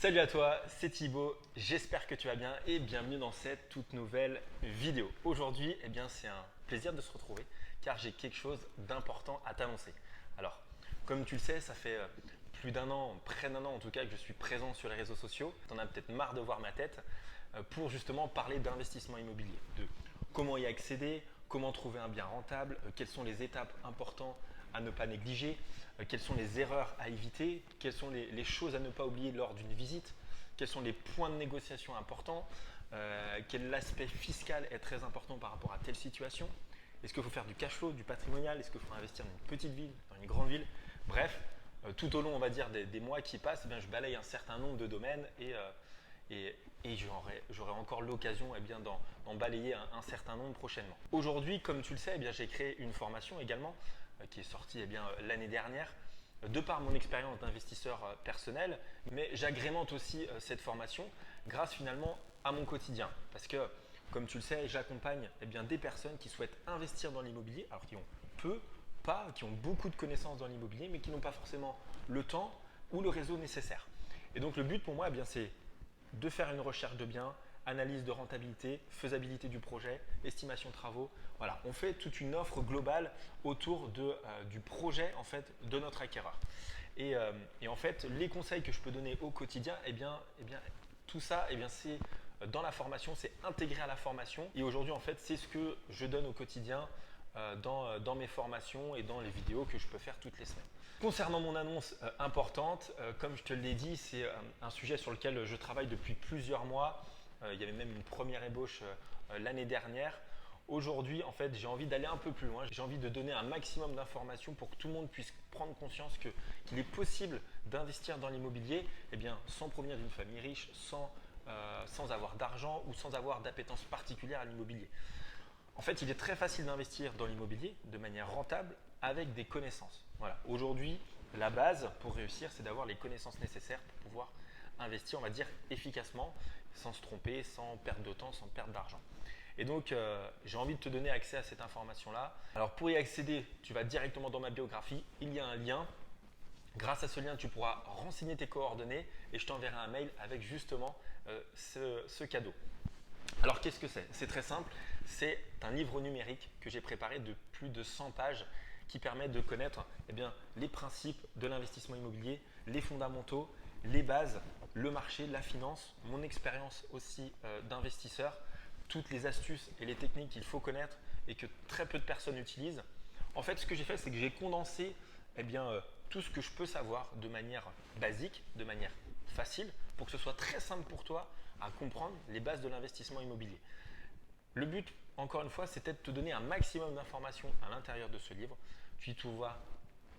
Salut à toi, c'est Thibaut, j'espère que tu vas bien et bienvenue dans cette toute nouvelle vidéo. Aujourd'hui, c'est un plaisir de se retrouver car j'ai quelque chose d'important à t'annoncer. Alors, comme tu le sais, ça fait plus d'un an, près d'un an en tout cas que je suis présent sur les réseaux sociaux. Tu en as peut-être marre de voir ma tête pour justement parler d'investissement immobilier, de comment y accéder, comment trouver un bien rentable, quelles sont les étapes importantes à ne pas négliger, quelles sont les erreurs à éviter, quelles sont les choses à ne pas oublier lors d'une visite, quels sont les points de négociation importants, quel aspect fiscal est très important par rapport à telle situation, est-ce qu'il faut faire du cash flow, du patrimonial, est-ce qu'il faut investir dans une petite ville, dans une grande ville, bref, tout au long on va dire des mois qui passent, je balaye un certain nombre de domaines et j'aurai encore l'occasion d'en balayer un certain nombre prochainement. Aujourd'hui, comme tu le sais, j'ai créé une formation également qui est sortie l'année dernière de par mon expérience d'investisseur personnel, mais j'agrémente aussi cette formation grâce finalement à mon quotidien. Parce que, comme tu le sais, j'accompagne des personnes qui souhaitent investir dans l'immobilier, alors qui ont peu, pas, qui ont beaucoup de connaissances dans l'immobilier, mais qui n'ont pas forcément le temps ou le réseau nécessaire. Et donc le but pour moi, c'est de faire une recherche de biens, analyse de rentabilité, faisabilité du projet, estimation de travaux. Voilà, on fait toute une offre globale autour du projet de notre acquéreur. Et en fait, les conseils que je peux donner au quotidien, tout ça, c'est dans la formation, c'est intégré à la formation. Et aujourd'hui, en fait, c'est ce que je donne au quotidien dans mes formations et dans les vidéos que je peux faire toutes les semaines. Concernant mon annonce importante, comme je te l'ai dit, c'est un sujet sur lequel je travaille depuis plusieurs mois. Il y avait même une première ébauche l'année dernière. Aujourd'hui, en fait, j'ai envie d'aller un peu plus loin. J'ai envie de donner un maximum d'informations pour que tout le monde puisse prendre conscience qu'il est possible d'investir dans l'immobilier sans provenir d'une famille riche, sans avoir d'argent ou sans avoir d'appétence particulière à l'immobilier. En fait, il est très facile d'investir dans l'immobilier de manière rentable avec des connaissances. Voilà. Aujourd'hui, la base pour réussir, c'est d'avoir les connaissances nécessaires pour pouvoir investir, on va dire, efficacement, sans se tromper, sans perdre de temps, sans perdre d'argent. Et donc, j'ai envie de te donner accès à cette information-là. Alors, pour y accéder, tu vas directement dans ma biographie. Il y a un lien. Grâce à ce lien, tu pourras renseigner tes coordonnées et je t'enverrai un mail avec justement ce cadeau. Alors qu'est-ce que c'est? C'est très simple, c'est un livre numérique que j'ai préparé de plus de 100 pages qui permet de connaître les principes de l'investissement immobilier, les fondamentaux, les bases, le marché, la finance, mon expérience aussi d'investisseur, toutes les astuces et les techniques qu'il faut connaître et que très peu de personnes utilisent. En fait, ce que j'ai fait, c'est que j'ai condensé tout ce que je peux savoir de manière basique, de manière facile, pour que ce soit très simple pour toi à comprendre les bases de l'investissement immobilier. Le but, encore une fois, c'était de te donner un maximum d'informations à l'intérieur de ce livre. Tu y trouveras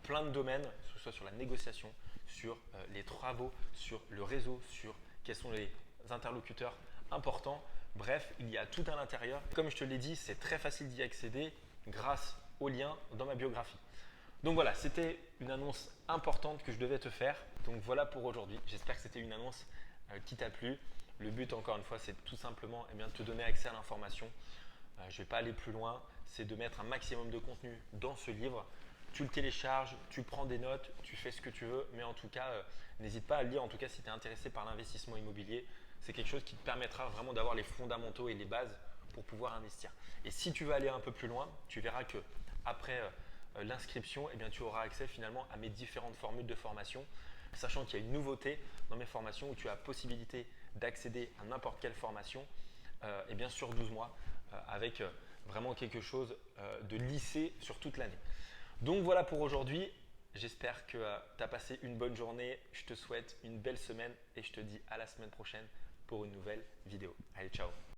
plein de domaines, que ce soit sur la négociation, sur les travaux, sur le réseau, sur quels sont les interlocuteurs importants. Bref, il y a tout à l'intérieur. Comme je te l'ai dit, c'est très facile d'y accéder grâce au lien dans ma biographie. Donc voilà, c'était une annonce importante que je devais te faire. Donc voilà pour aujourd'hui. J'espère que c'était une annonce qui t'a plu. Le but, encore une fois, c'est tout simplement de te donner accès à l'information. Je ne vais pas aller plus loin. C'est de mettre un maximum de contenu dans ce livre. Tu le télécharges, tu prends des notes, tu fais ce que tu veux. Mais en tout cas, n'hésite pas à le lire. En tout cas, si tu es intéressé par l'investissement immobilier, c'est quelque chose qui te permettra vraiment d'avoir les fondamentaux et les bases pour pouvoir investir. Et si tu veux aller un peu plus loin, tu verras que après l'inscription, tu auras accès finalement à mes différentes formules de formation, sachant qu'il y a une nouveauté dans mes formations où tu as la possibilité d'accéder à n'importe quelle formation sur 12 mois avec vraiment quelque chose de lissé sur toute l'année. Donc voilà pour aujourd'hui. J'espère que tu as passé une bonne journée. Je te souhaite une belle semaine et je te dis à la semaine prochaine pour une nouvelle vidéo. Allez, ciao!